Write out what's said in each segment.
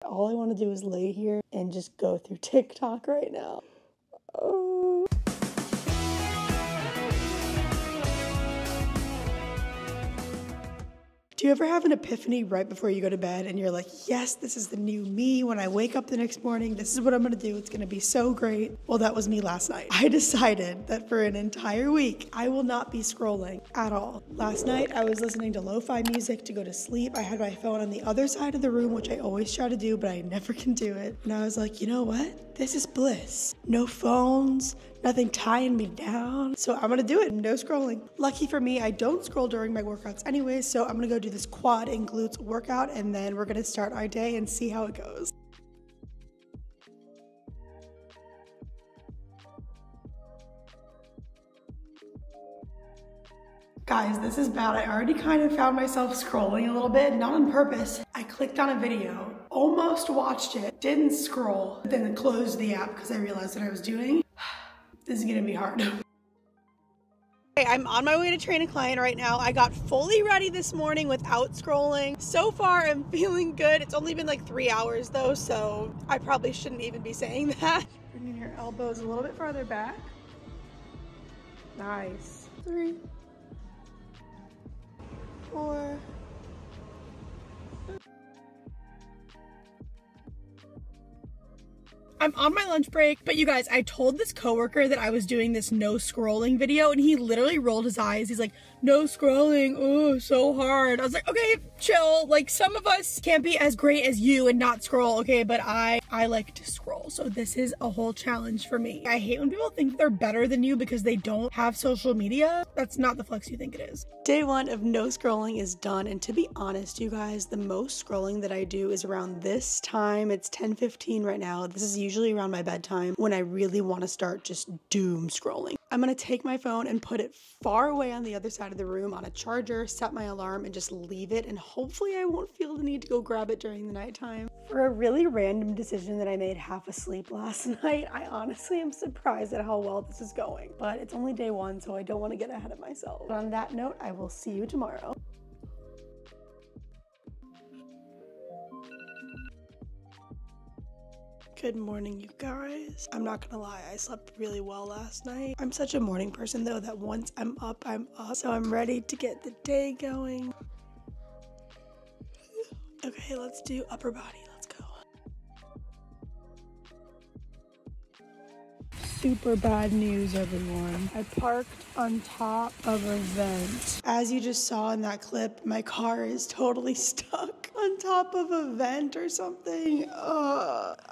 All I want to do is lay here and just go through TikTok right now. Oh. Do you ever have an epiphany right before you go to bed and you're like, yes, this is the new me. When I wake up the next morning, this is what I'm gonna do. It's gonna be so great. Well, that was me last night. I decided that for an entire week, I will not be scrolling at all. Last night, I was listening to lo-fi music to go to sleep. I had my phone on the other side of the room, which I always try to do, but I never can do it. And I was like, you know what? This is bliss. No phones, nothing tying me down. So I'm gonna do it, no scrolling. Lucky for me, I don't scroll during my workouts anyways, so I'm gonna go do this quad and glutes workout, and then we're gonna start our day and see how it goes. Guys, this is bad. I already kind of found myself scrolling a little bit, not on purpose. I clicked on a video, almost watched it, didn't scroll, but then closed the app because I realized what I was doing. This is gonna be hard. Okay, I'm on my way to train a client right now. I got fully ready this morning without scrolling. So far, I'm feeling good. It's only been like 3 hours though, so I probably shouldn't even be saying that. Bringing your elbows a little bit farther back. Nice. 3, 4. I'm on my lunch break, but you guys, I told this coworker that I was doing this no scrolling video and he literally rolled his eyes. He's like, no scrolling, oh, so hard. I was like, okay, chill. Like, some of us can't be as great as you and not scroll, okay? But I like to scroll, so this is a whole challenge for me. I hate when people think they're better than you because they don't have social media. That's not the flex you think it is. Day 1 of no scrolling is done, and to be honest, you guys, the most scrolling that I do is around this time. It's 10:15 right now. This is usually around my bedtime when I really want to start just doom scrolling. I'm gonna take my phone and put it far away on the other side of the room on a charger, set my alarm, and just leave it, and hopefully I won't feel the need to go grab it during the nighttime. For a really random decision that I made half asleep last night, I honestly am surprised at how well this is going. But it's only day 1, so I don't want to get ahead of myself. But on that note, I will see you tomorrow. Good morning, you guys. I'm not gonna lie, I slept really well last night. I'm such a morning person though that once I'm up, so I'm ready to get the day going. Okay, let's do upper body. Let's go. Super bad news, everyone. I parked on top of a vent. As you just saw in that clip, my car is totally stuck on top of a vent or something.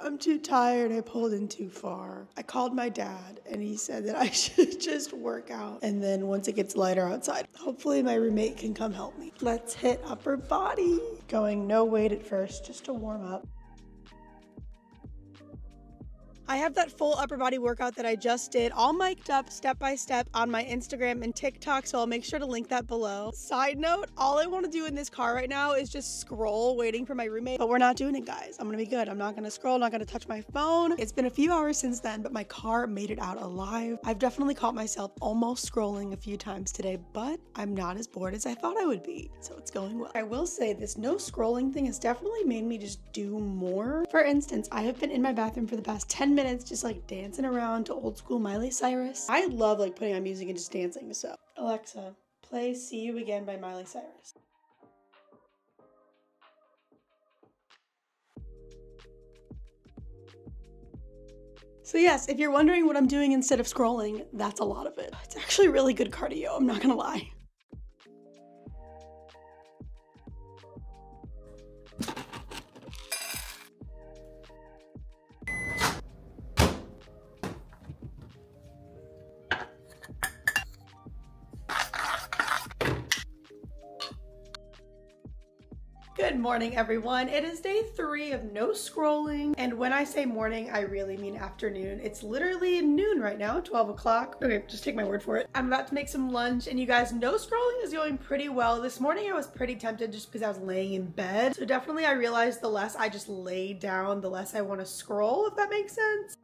I'm too tired. I pulled in too far. I called my dad and he said that I should just work out, and then once it gets lighter outside, hopefully my roommate can come help me. Let's hit upper body. Going no weight at first, just to warm up. I have that full upper body workout that I just did, all mic'd up step by step on my Instagram and TikTok, so I'll make sure to link that below. Side note, all I want to do in this car right now is just scroll waiting for my roommate, but we're not doing it, guys. I'm gonna be good. I'm not gonna scroll, not gonna touch my phone. It's been a few hours since then, but my car made it out alive. I've definitely caught myself almost scrolling a few times today, but I'm not as bored as I thought I would be, so it's going well. I will say this no scrolling thing has definitely made me just do more. For instance, I have been in my bathroom for the past 10 minutes just like dancing around to old school Miley Cyrus. I love like putting on music and just dancing, so. Alexa, play See You Again by Miley Cyrus. So yes, if you're wondering what I'm doing instead of scrolling, that's a lot of it. It's actually really good cardio, I'm not gonna lie. Good morning, everyone. It is day 3 of no scrolling, and when I say morning, I really mean afternoon. It's literally noon right now, 12 o'clock. Okay, just take my word for it. I'm about to make some lunch, and you guys, no scrolling is going pretty well. This morning I was pretty tempted just because I was laying in bed, so definitely I realized the less I just lay down, the less I want to scroll, if that makes sense.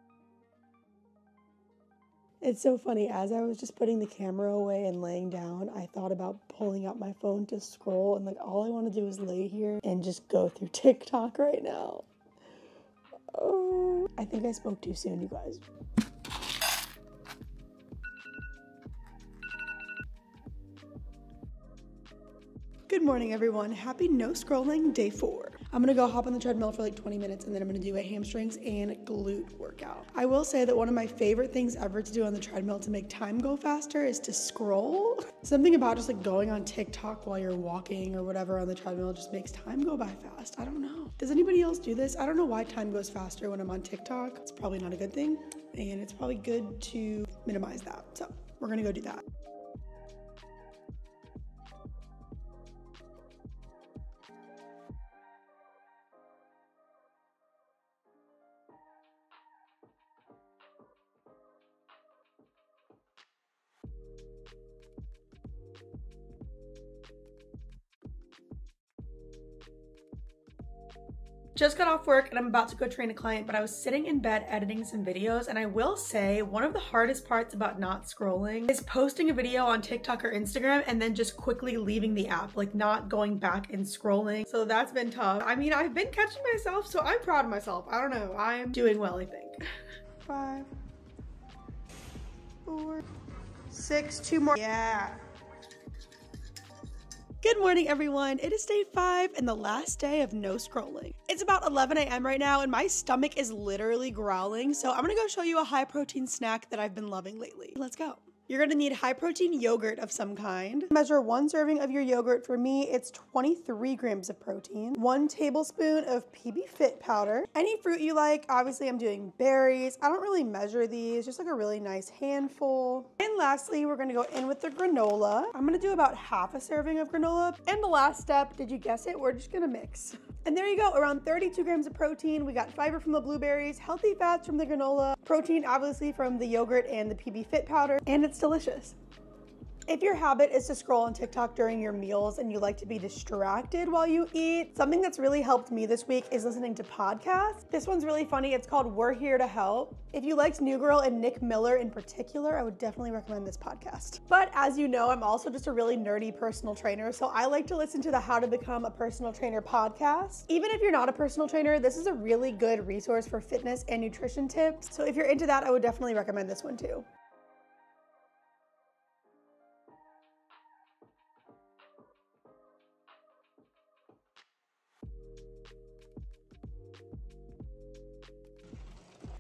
It's so funny, as I was just putting the camera away and laying down, I thought about pulling out my phone to scroll, and like all I want to do is lay here and just go through TikTok right now. I think I spoke too soon, you guys. Good morning, everyone. Happy no scrolling day 4. I'm gonna go hop on the treadmill for like 20 minutes and then I'm gonna do a hamstrings and glute workout. I will say that one of my favorite things ever to do on the treadmill to make time go faster is to scroll. Something about just like going on TikTok while you're walking or whatever on the treadmill just makes time go by fast. I don't know. Does anybody else do this? I don't know why time goes faster when I'm on TikTok. It's probably not a good thing and it's probably good to minimize that. So we're gonna go do that. Just got off work and I'm about to go train a client, but I was sitting in bed editing some videos, and I will say one of the hardest parts about not scrolling is posting a video on TikTok or Instagram and then just quickly leaving the app, like not going back and scrolling. So that's been tough. I mean, I've been catching myself, so I'm proud of myself. I don't know, I'm doing well, I think. 5, 4, 6, 2 more. Yeah. Good morning, everyone. It is day 5 and the last day of no scrolling. It's about 11 a.m. right now and my stomach is literally growling, so I'm gonna go show you a high protein snack that I've been loving lately. Let's go. You're gonna need high protein yogurt of some kind. Measure 1 serving of your yogurt. For me, it's 23 grams of protein. 1 tablespoon of PB Fit powder. Any fruit you like. Obviously, I'm doing berries. I don't really measure these, just like a really nice handful. And lastly, we're gonna go in with the granola. I'm gonna do about half a serving of granola. And the last step, did you guess it? We're just gonna mix. And there you go, around 32 grams of protein. We got fiber from the blueberries, healthy fats from the granola, protein obviously from the yogurt and the PB Fit powder, and it's delicious. If your habit is to scroll on TikTok during your meals and you like to be distracted while you eat, something that's really helped me this week is listening to podcasts. This one's really funny. It's called We're Here to Help. If you liked New Girl and Nick Miller in particular, I would definitely recommend this podcast. But as you know, I'm also just a really nerdy personal trainer, so I like to listen to the How to Become a Personal Trainer podcast. Even if you're not a personal trainer, this is a really good resource for fitness and nutrition tips. So if you're into that, I would definitely recommend this one too.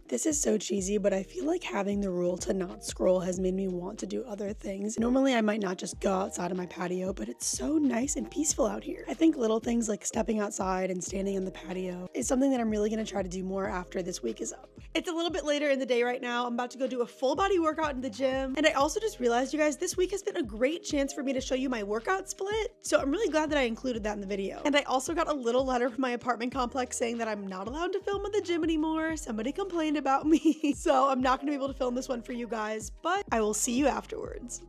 This is so cheesy, but I feel like having the rule to not scroll has made me want to do other things. Normally, I might not just go outside of my patio, but it's so nice and peaceful out here. I think little things like stepping outside and standing on the patio is something that I'm really gonna try to do more after this week is up. It's a little bit later in the day right now. I'm about to go do a full body workout in the gym. And I also just realized, you guys, this week has been a great chance for me to show you my workout split. So I'm really glad that I included that in the video. And I also got a little letter from my apartment complex saying that I'm not allowed to film at the gym anymore. Somebody complained about me. So I'm not gonna be able to film this one for you guys, but I will see you afterwards.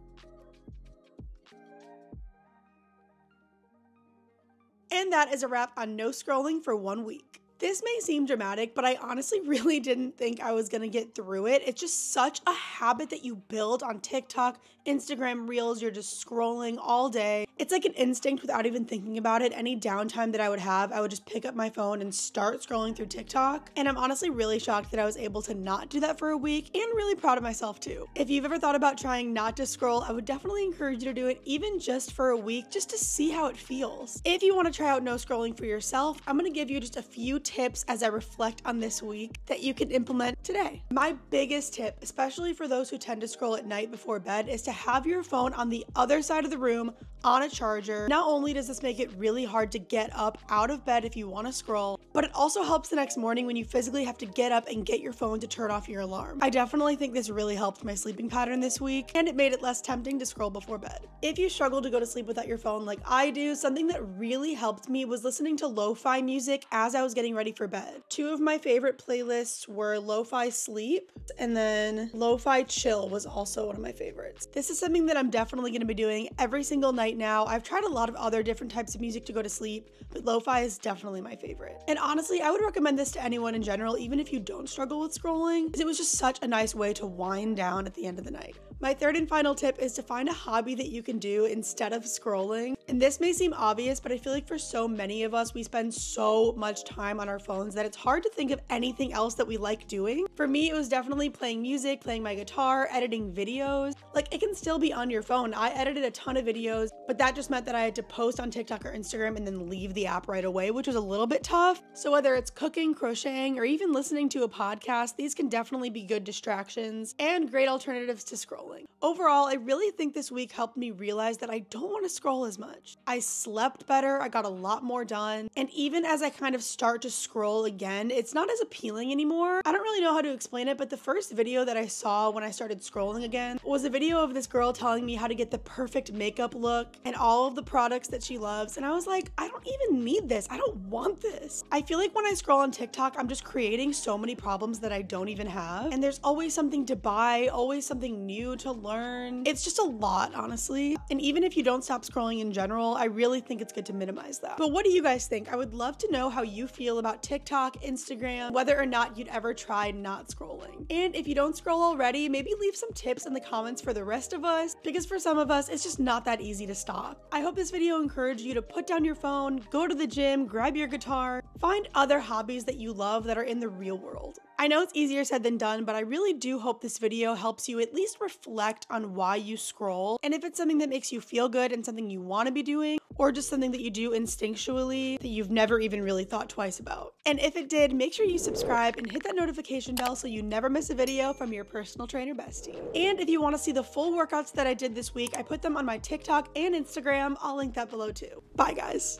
And that is a wrap on no scrolling for 1 week. This may seem dramatic, but I honestly really didn't think I was gonna get through it. It's just such a habit that you build on TikTok, Instagram Reels. You're just scrolling all day. It's like an instinct without even thinking about it. Any downtime that I would have, I would just pick up my phone and start scrolling through TikTok. And I'm honestly really shocked that I was able to not do that for a week, and really proud of myself too. If you've ever thought about trying not to scroll, I would definitely encourage you to do it even just for a week, just to see how it feels. If you wanna try out no scrolling for yourself, I'm gonna give you just a few tips as I reflect on this week that you can implement today. My biggest tip, especially for those who tend to scroll at night before bed, is to have your phone on the other side of the room on a charger. Not only does this make it really hard to get up out of bed if you want to scroll, but it also helps the next morning when you physically have to get up and get your phone to turn off your alarm. I definitely think this really helped my sleeping pattern this week, and it made it less tempting to scroll before bed. If you struggle to go to sleep without your phone like I do, something that really helped me was listening to lo-fi music as I was getting ready for bed. 2 of my favorite playlists were Lo-Fi Sleep, and then Lo-Fi Chill was also one of my favorites. This is something that I'm definitely going to be doing every single night right now. I've tried a lot of other different types of music to go to sleep, but lo-fi is definitely my favorite. And honestly, I would recommend this to anyone in general, even if you don't struggle with scrolling, because it was just such a nice way to wind down at the end of the night. My third and final tip is to find a hobby that you can do instead of scrolling. And this may seem obvious, but I feel like for so many of us, we spend so much time on our phones that it's hard to think of anything else that we like doing. For me, it was definitely playing music, playing my guitar, editing videos. Like, it can still be on your phone. I edited a ton of videos, but that just meant that I had to post on TikTok or Instagram and then leave the app right away, which was a little bit tough. So whether it's cooking, crocheting, or even listening to a podcast, these can definitely be good distractions and great alternatives to scrolling. Overall, I really think this week helped me realize that I don't want to scroll as much. I slept better, I got a lot more done, and even as I kind of start to scroll again, it's not as appealing anymore. I don't really know how to explain it, but the first video that I saw when I started scrolling again was a video of this girl telling me how to get the perfect makeup look and all of the products that she loves, and I was like, I don't even need this. I don't want this. I feel like when I scroll on TikTok, I'm just creating so many problems that I don't even have, and there's always something to buy, always something new to learn. It's just a lot, honestly. And even if you don't stop scrolling in general, I really think it's good to minimize that. But what do you guys think? I would love to know how you feel about TikTok, Instagram, whether or not you'd ever try not scrolling. And if you don't scroll already, maybe leave some tips in the comments for the rest of us, because for some of us, it's just not that easy to stop. I hope this video encouraged you to put down your phone, go to the gym, grab your guitar, find other hobbies that you love that are in the real world. I know it's easier said than done, but I really do hope this video helps you at least reflect on why you scroll, and if it's something that makes you feel good and something you want to be doing, or just something that you do instinctually that you've never even really thought twice about. And if it did, make sure you subscribe and hit that notification bell so you never miss a video from your personal trainer bestie. And if you want to see the full workouts that I did this week, I put them on my TikTok and Instagram. I'll link that below too. Bye guys.